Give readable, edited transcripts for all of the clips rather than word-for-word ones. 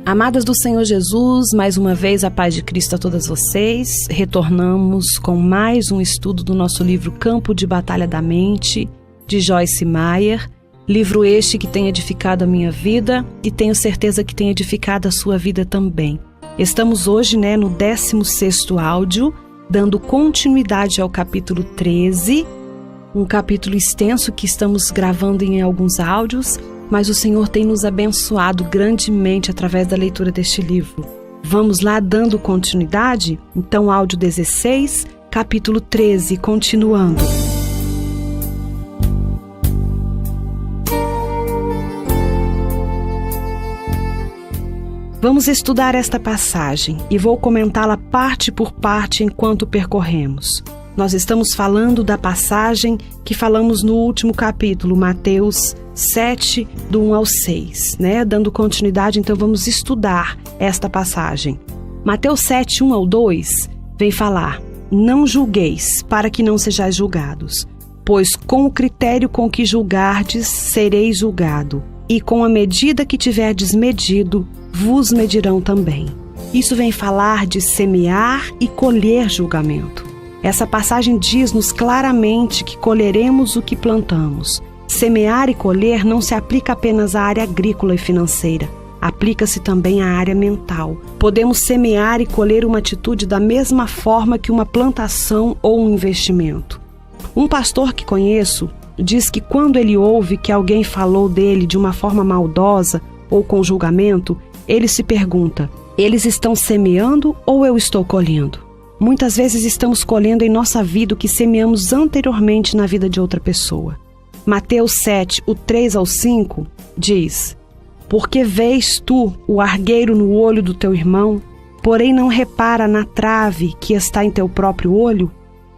Amadas do Senhor Jesus, mais uma vez a paz de Cristo a todas vocês. Retornamos com mais um estudo do nosso livro Campo de Batalha da Mente, de Joyce Meyer. Livro este que tem edificado a minha vida e tenho certeza que tem edificado a sua vida também. Estamos hoje no 16º áudio, dando continuidade ao capítulo 13, um capítulo extenso que estamos gravando em alguns áudios, mas o Senhor tem nos abençoado grandemente através da leitura deste livro. Vamos lá dando continuidade? Então, áudio 16, capítulo 13, continuando. Vamos estudar esta passagem e vou comentá-la parte por parte enquanto percorremos. Nós estamos falando da passagem que falamos no último capítulo, Mateus 7, do 1 ao 6, Dando continuidade, então vamos estudar esta passagem. Mateus 7, 1 ao 2, vem falar: Não julgueis, para que não sejais julgados, pois com o critério com que julgardes, sereis julgado, e com a medida que tiverdes medido, vos medirão também. Isso vem falar de semear e colher julgamento. Essa passagem diz-nos claramente que colheremos o que plantamos. Semear e colher não se aplica apenas à área agrícola e financeira, aplica-se também à área mental. Podemos semear e colher uma atitude da mesma forma que uma plantação ou um investimento. Um pastor que conheço diz que quando ele ouve que alguém falou dele de uma forma maldosa ou com julgamento, ele se pergunta: eles estão semeando ou eu estou colhendo? Muitas vezes estamos colhendo em nossa vida o que semeamos anteriormente na vida de outra pessoa. Mateus 7, o 3 ao 5, diz: Porque vês tu o argueiro no olho do teu irmão, porém não repara na trave que está em teu próprio olho?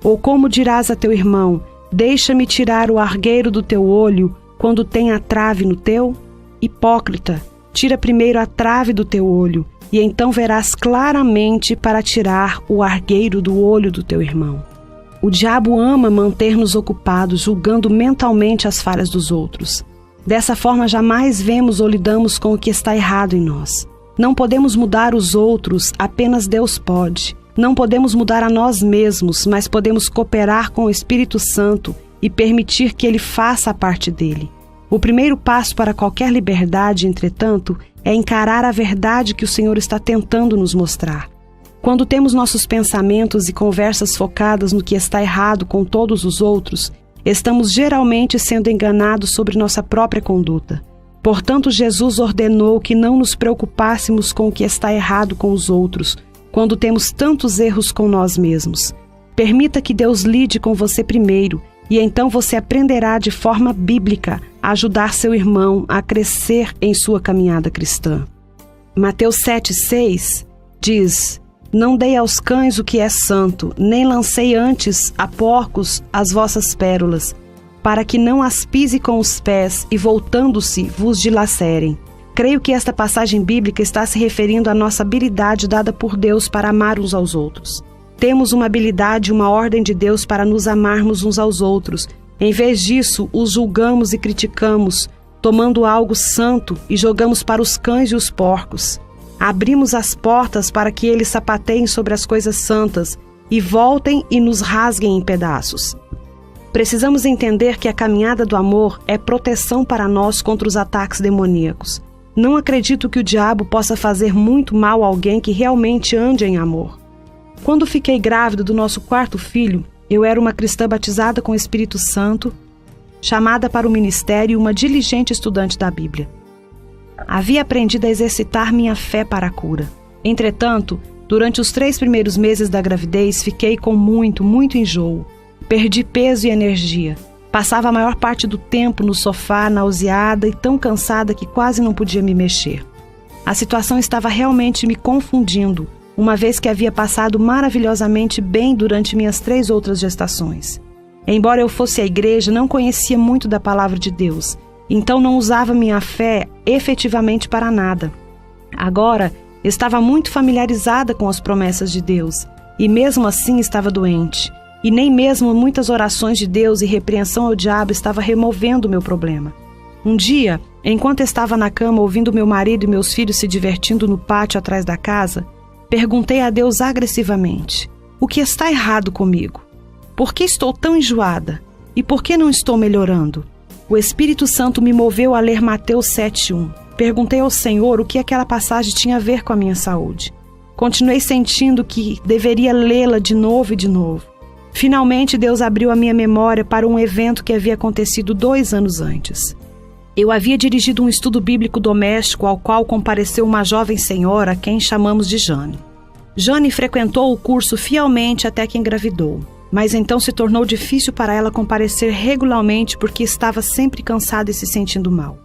Ou como dirás a teu irmão: Deixa-me tirar o argueiro do teu olho, quando tem a trave no teu? Hipócrita, tira primeiro a trave do teu olho, e então verás claramente para tirar o argueiro do olho do teu irmão. O diabo ama manter-nos ocupados, julgando mentalmente as falhas dos outros. Dessa forma, jamais vemos ou lidamos com o que está errado em nós. Não podemos mudar os outros, apenas Deus pode. Não podemos mudar a nós mesmos, mas podemos cooperar com o Espírito Santo e permitir que Ele faça a parte dele. O primeiro passo para qualquer liberdade, entretanto, é encarar a verdade que o Senhor está tentando nos mostrar. Quando temos nossos pensamentos e conversas focadas no que está errado com todos os outros, estamos geralmente sendo enganados sobre nossa própria conduta. Portanto, Jesus ordenou que não nos preocupássemos com o que está errado com os outros, quando temos tantos erros com nós mesmos. Permita que Deus lide com você primeiro, e então você aprenderá de forma bíblica a ajudar seu irmão a crescer em sua caminhada cristã. Mateus 7,6 diz: Não dei aos cães o que é santo, nem lancei antes a porcos as vossas pérolas, para que não as pise com os pés e, voltando-se, vos dilacerem. Creio que esta passagem bíblica está se referindo à nossa habilidade dada por Deus para amar uns aos outros. Temos uma habilidade, uma ordem de Deus para nos amarmos uns aos outros. Em vez disso, os julgamos e criticamos, tomando algo santo e jogamos para os cães e os porcos. Abrimos as portas para que eles sapateiem sobre as coisas santas e voltem e nos rasguem em pedaços. Precisamos entender que a caminhada do amor é proteção para nós contra os ataques demoníacos. Não acredito que o diabo possa fazer muito mal a alguém que realmente ande em amor. Quando fiquei grávida do nosso 4º filho, eu era uma cristã batizada com o Espírito Santo, chamada para o ministério e uma diligente estudante da Bíblia. Havia aprendido a exercitar minha fé para a cura. Entretanto, durante os 3 primeiros meses da gravidez, fiquei com muito enjoo. Perdi peso e energia. Passava a maior parte do tempo no sofá, nauseada e tão cansada que quase não podia me mexer. A situação estava realmente me confundindo, uma vez que havia passado maravilhosamente bem durante minhas 3 outras gestações. Embora eu fosse à igreja, não conhecia muito da palavra de Deus, então não usava minha fé efetivamente para nada. Agora, estava muito familiarizada com as promessas de Deus, e mesmo assim estava doente. E nem mesmo muitas orações de Deus e repreensão ao diabo estava removendo o meu problema. Um dia, Enquanto estava na cama ouvindo meu marido e meus filhos se divertindo no pátio atrás da casa, perguntei a Deus agressivamente: o que está errado comigo? Por que estou tão enjoada? E por que não estou melhorando? O Espírito Santo me moveu a ler Mateus 7:1. Perguntei ao Senhor o que aquela passagem tinha a ver com a minha saúde. Continuei sentindo que deveria lê-la de novo e de novo. Finalmente, Deus abriu a minha memória para um evento que havia acontecido 2 anos antes. Eu havia dirigido um estudo bíblico doméstico ao qual compareceu uma jovem senhora a quem chamamos de Jane. Jane frequentou o curso fielmente até que engravidou, mas então se tornou difícil para ela comparecer regularmente porque estava sempre cansada e se sentindo mal.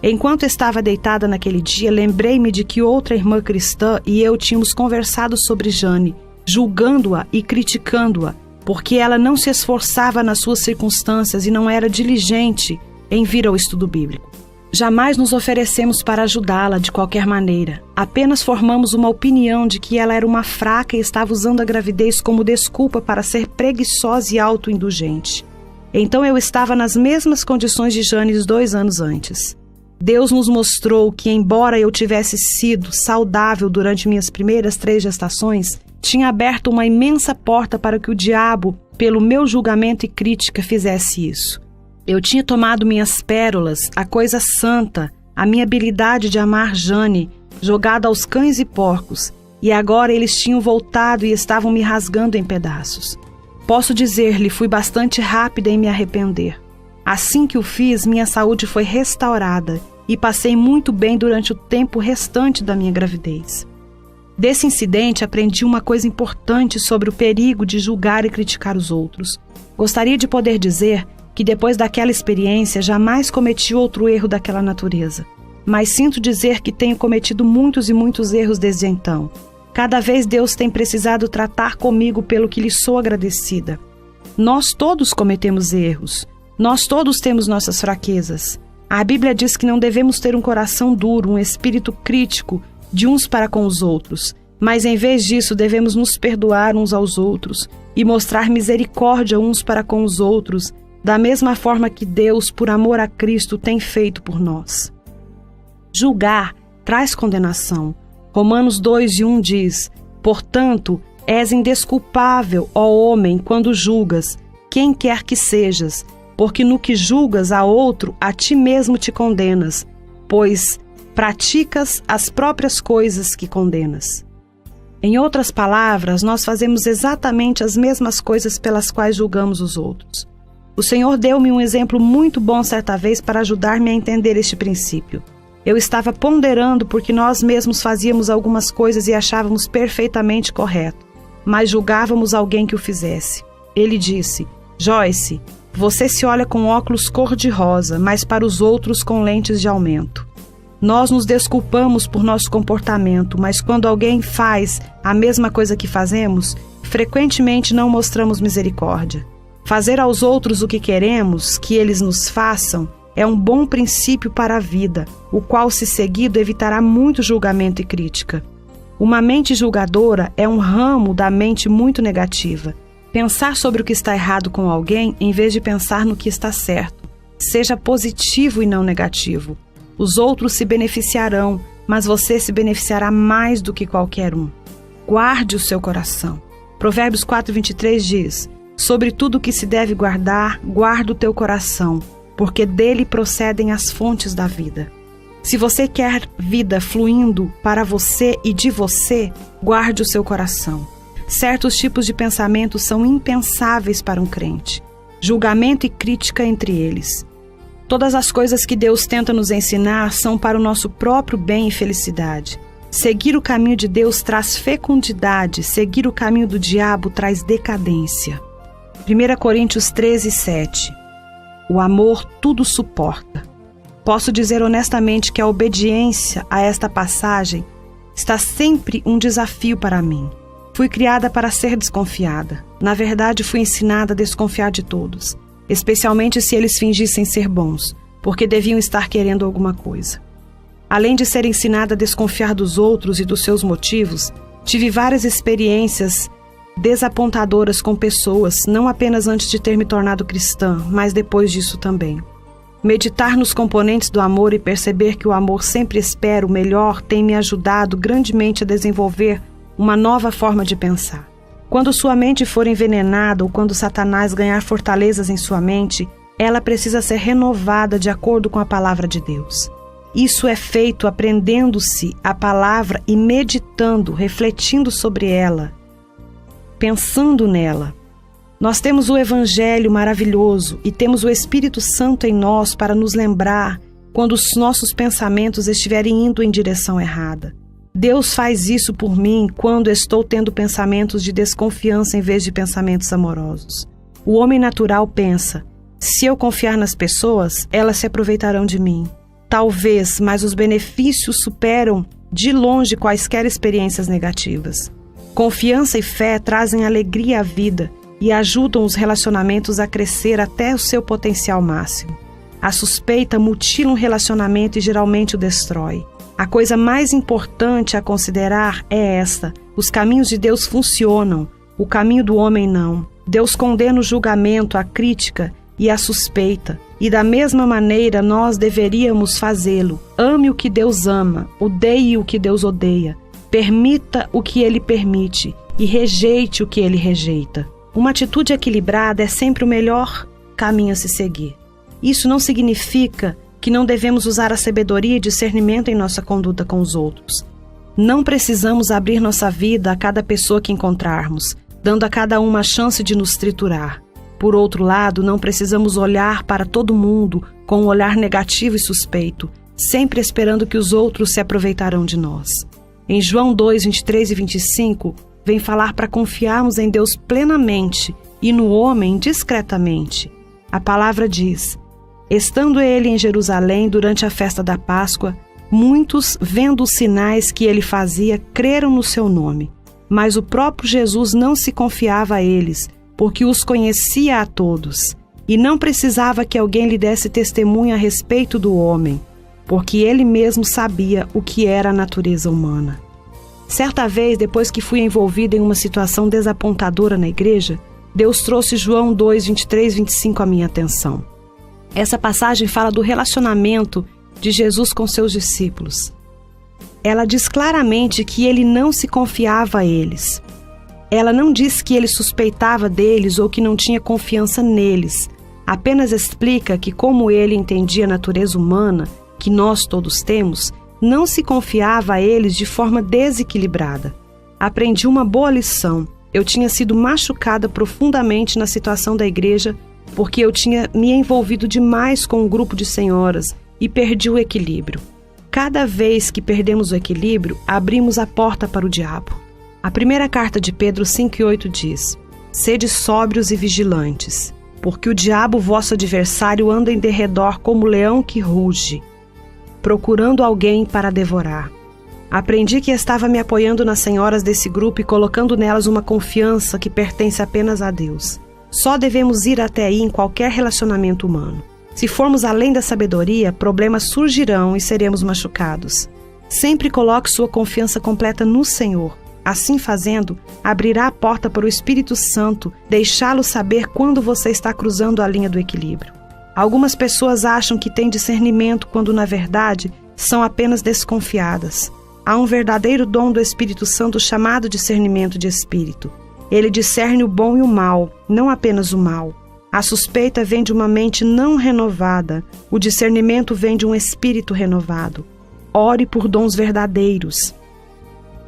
Enquanto estava deitada naquele dia, lembrei-me de que outra irmã cristã e eu tínhamos conversado sobre Jane, julgando-a e criticando-a, porque ela não se esforçava nas suas circunstâncias e não era diligente em vir ao estudo bíblico. Jamais nos oferecemos para ajudá-la de qualquer maneira. Apenas formamos uma opinião de que ela era uma fraca e estava usando a gravidez como desculpa para ser preguiçosa e autoindulgente. Então eu estava nas mesmas condições de Jane 2 anos antes. Deus nos mostrou que, embora eu tivesse sido saudável durante minhas primeiras 3 gestações, tinha aberto uma imensa porta para que o diabo, pelo meu julgamento e crítica, fizesse isso. Eu tinha tomado minhas pérolas, a coisa santa, a minha habilidade de amar Jane, jogado aos cães e porcos, e agora eles tinham voltado e estavam me rasgando em pedaços. Posso dizer-lhe, fui bastante rápida em me arrepender. Assim que o fiz, minha saúde foi restaurada e passei muito bem durante o tempo restante da minha gravidez. Desse incidente, aprendi uma coisa importante sobre o perigo de julgar e criticar os outros. Gostaria de poder dizer que depois daquela experiência jamais cometi outro erro daquela natureza. Mas sinto dizer que tenho cometido muitos e muitos erros desde então. Cada vez Deus tem precisado tratar comigo pelo que lhe sou agradecida. Nós todos cometemos erros. Nós todos temos nossas fraquezas. A Bíblia diz que não devemos ter um coração duro, um espírito crítico de uns para com os outros, mas em vez disso devemos nos perdoar uns aos outros e mostrar misericórdia uns para com os outros, da mesma forma que Deus, por amor a Cristo, tem feito por nós. Julgar traz condenação. Romanos 2:1 diz: portanto, és indesculpável, ó homem, quando julgas, quem quer que sejas, porque no que julgas a outro, a ti mesmo te condenas, pois praticas as próprias coisas que condenas. Em outras palavras, nós fazemos exatamente as mesmas coisas pelas quais julgamos os outros. O Senhor deu-me um exemplo muito bom certa vez para ajudar-me a entender este princípio. Eu estava ponderando porque nós mesmos fazíamos algumas coisas e achávamos perfeitamente correto, mas julgávamos alguém que o fizesse. Ele disse: Joyce, você se olha com óculos cor-de-rosa, mas para os outros com lentes de aumento. Nós nos desculpamos por nosso comportamento, mas quando alguém faz a mesma coisa que fazemos, frequentemente não mostramos misericórdia. Fazer aos outros o que queremos que eles nos façam é um bom princípio para a vida, o qual, se seguido, evitará muito julgamento e crítica. Uma mente julgadora é um ramo da mente muito negativa. Pensar sobre o que está errado com alguém em vez de pensar no que está certo. Seja positivo e não negativo. Os outros se beneficiarão, mas você se beneficiará mais do que qualquer um. Guarde o seu coração. Provérbios 4:23 diz: sobre tudo o que se deve guardar, guarda o teu coração, porque dele procedem as fontes da vida. Se você quer vida fluindo para você e de você, guarde o seu coração. Certos tipos de pensamentos são impensáveis para um crente. Julgamento e crítica entre eles. Todas as coisas que Deus tenta nos ensinar são para o nosso próprio bem e felicidade. Seguir o caminho de Deus traz fecundidade, seguir o caminho do diabo traz decadência. 1 Coríntios 13:7. O amor tudo suporta. Posso dizer honestamente que a obediência a esta passagem está sempre um desafio para mim. Fui criada para ser desconfiada. Na verdade, fui ensinada a desconfiar de todos, especialmente se eles fingissem ser bons, porque deviam estar querendo alguma coisa. Além de ser ensinada a desconfiar dos outros e dos seus motivos, tive várias experiências desapontadoras com pessoas, não apenas antes de ter me tornado cristã, mas depois disso também. Meditar nos componentes do amor e perceber que o amor sempre espera o melhor tem me ajudado grandemente a desenvolver uma nova forma de pensar. Quando sua mente for envenenada ou quando Satanás ganhar fortalezas em sua mente, ela precisa ser renovada de acordo com a palavra de Deus. Isso é feito aprendendo-se a palavra e meditando, refletindo sobre ela, pensando nela. Nós temos o Evangelho maravilhoso e temos o Espírito Santo em nós para nos lembrar quando os nossos pensamentos estiverem indo em direção errada. Deus faz isso por mim quando estou tendo pensamentos de desconfiança em vez de pensamentos amorosos. O homem natural pensa: se eu confiar nas pessoas, elas se aproveitarão de mim. Talvez, mas os benefícios superam de longe quaisquer experiências negativas. Confiança e fé trazem alegria à vida e ajudam os relacionamentos a crescer até o seu potencial máximo. A suspeita mutila um relacionamento e geralmente o destrói. A coisa mais importante a considerar é esta: os caminhos de Deus funcionam, o caminho do homem não. Deus condena o julgamento, a crítica e a suspeita, e da mesma maneira nós deveríamos fazê-lo. Ame o que Deus ama, odeie o que Deus odeia, permita o que Ele permite e rejeite o que Ele rejeita. Uma atitude equilibrada é sempre o melhor caminho a se seguir. Isso não significa que não devemos usar a sabedoria e discernimento em nossa conduta com os outros. Não precisamos abrir nossa vida a cada pessoa que encontrarmos, dando a cada uma a chance de nos triturar. Por outro lado, não precisamos olhar para todo mundo com um olhar negativo e suspeito, sempre esperando que os outros se aproveitarão de nós. Em João 2, 23 e 25, vem falar para confiarmos em Deus plenamente e no homem discretamente. A palavra diz: estando ele em Jerusalém durante a festa da Páscoa, muitos, vendo os sinais que ele fazia, creram no seu nome. Mas o próprio Jesus não se confiava a eles, porque os conhecia a todos, e não precisava que alguém lhe desse testemunho a respeito do homem, porque ele mesmo sabia o que era a natureza humana. Certa vez, depois que fui envolvida em uma situação desapontadora na igreja, Deus trouxe João 2, 23 e 25 à minha atenção. Essa passagem fala do relacionamento de Jesus com seus discípulos. Ela diz claramente que ele não se confiava a eles. Ela não diz que ele suspeitava deles ou que não tinha confiança neles. Apenas explica que, como ele entendia a natureza humana, que nós todos temos, não se confiava a eles de forma desequilibrada. Aprendi uma boa lição. Eu tinha sido machucada profundamente na situação da igreja porque eu tinha me envolvido demais com um grupo de senhoras e perdi o equilíbrio. Cada vez que perdemos o equilíbrio, abrimos a porta para o diabo. A primeira carta de Pedro 5,8 diz: sede sóbrios e vigilantes, porque o diabo, vosso adversário, anda em derredor como leão que ruge, procurando alguém para devorar. Aprendi que estava me apoiando nas senhoras desse grupo e colocando nelas uma confiança que pertence apenas a Deus. Só devemos ir até aí em qualquer relacionamento humano. Se formos além da sabedoria, problemas surgirão e seremos machucados. Sempre coloque sua confiança completa no Senhor. Assim fazendo, abrirá a porta para o Espírito Santo deixá-lo saber quando você está cruzando a linha do equilíbrio. Algumas pessoas acham que têm discernimento quando, na verdade, são apenas desconfiadas. Há um verdadeiro dom do Espírito Santo chamado discernimento de espírito. Ele discerne o bom e o mal, não apenas o mal. A suspeita vem de uma mente não renovada. O discernimento vem de um espírito renovado. Ore por dons verdadeiros,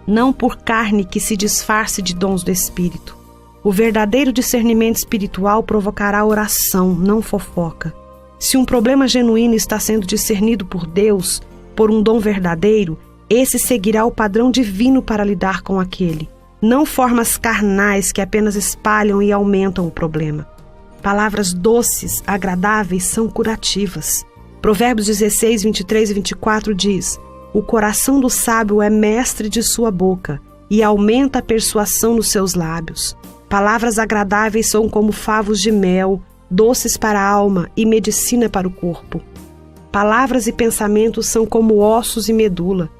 não por carne que se disfarce de dons do Espírito. O verdadeiro discernimento espiritual provocará oração, não fofoca. Se um problema genuíno está sendo discernido por Deus, por um dom verdadeiro, esse seguirá o padrão divino para lidar com aquele, não formas carnais que apenas espalham e aumentam o problema. Palavras doces, agradáveis, são curativas. Provérbios 16, 23 e 24 diz: o coração do sábio é mestre de sua boca e aumenta a persuasão nos seus lábios. Palavras agradáveis são como favos de mel, doces para a alma e medicina para o corpo. Palavras e pensamentos são como ossos e medula,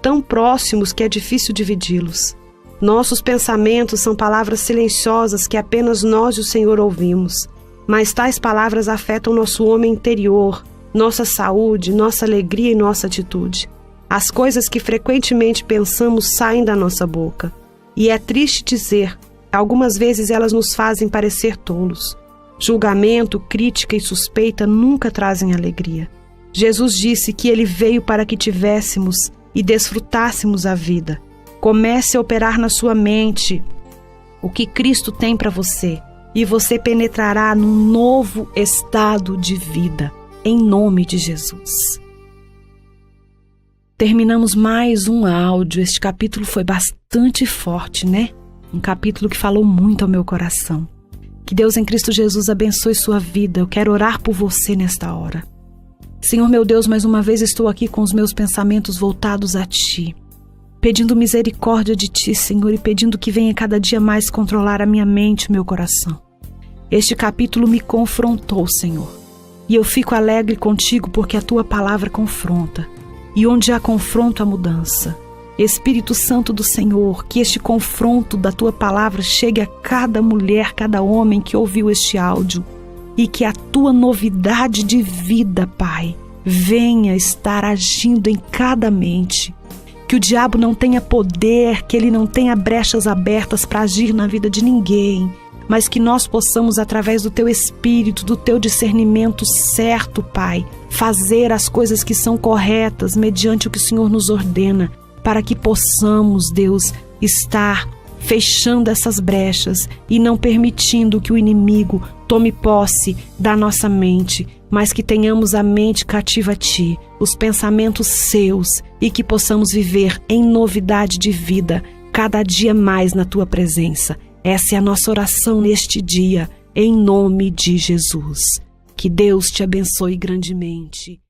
tão próximos que é difícil dividi-los. Nossos pensamentos são palavras silenciosas que apenas nós e o Senhor ouvimos, mas tais palavras afetam nosso homem interior, nossa saúde, nossa alegria e nossa atitude. As coisas que frequentemente pensamos saem da nossa boca. E é triste dizer, algumas vezes elas nos fazem parecer tolos. Julgamento, crítica e suspeita nunca trazem alegria. Jesus disse que Ele veio para que tivéssemos e desfrutássemos a vida. Comece a operar na sua mente o que Cristo tem para você e você penetrará num novo estado de vida, em nome de Jesus. Terminamos mais um áudio. Este capítulo foi bastante forte, né? Um capítulo que falou muito ao meu coração. Que Deus em Cristo Jesus abençoe sua vida. Eu quero orar por você nesta hora. Senhor meu Deus, mais uma vez estou aqui com os meus pensamentos voltados a Ti, pedindo misericórdia de Ti, Senhor, e pedindo que venha cada dia mais controlar a minha mente e o meu coração. Este capítulo me confrontou, Senhor, e eu fico alegre contigo porque a Tua palavra confronta. E onde há confronto, há mudança. Espírito Santo do Senhor, que este confronto da Tua palavra chegue a cada mulher, cada homem que ouviu este áudio, e que a Tua novidade de vida, Pai, venha estar agindo em cada mente. Que o diabo não tenha poder, que ele não tenha brechas abertas para agir na vida de ninguém, mas que nós possamos, através do Teu Espírito, do Teu discernimento certo, Pai, fazer as coisas que são corretas, mediante o que o Senhor nos ordena, para que possamos, Deus, estar fechando essas brechas e não permitindo que o inimigo tome posse da nossa mente, mas que tenhamos a mente cativa a Ti, os pensamentos Seus, e que possamos viver em novidade de vida, cada dia mais na Tua presença. Essa é a nossa oração neste dia, em nome de Jesus. Que Deus te abençoe grandemente.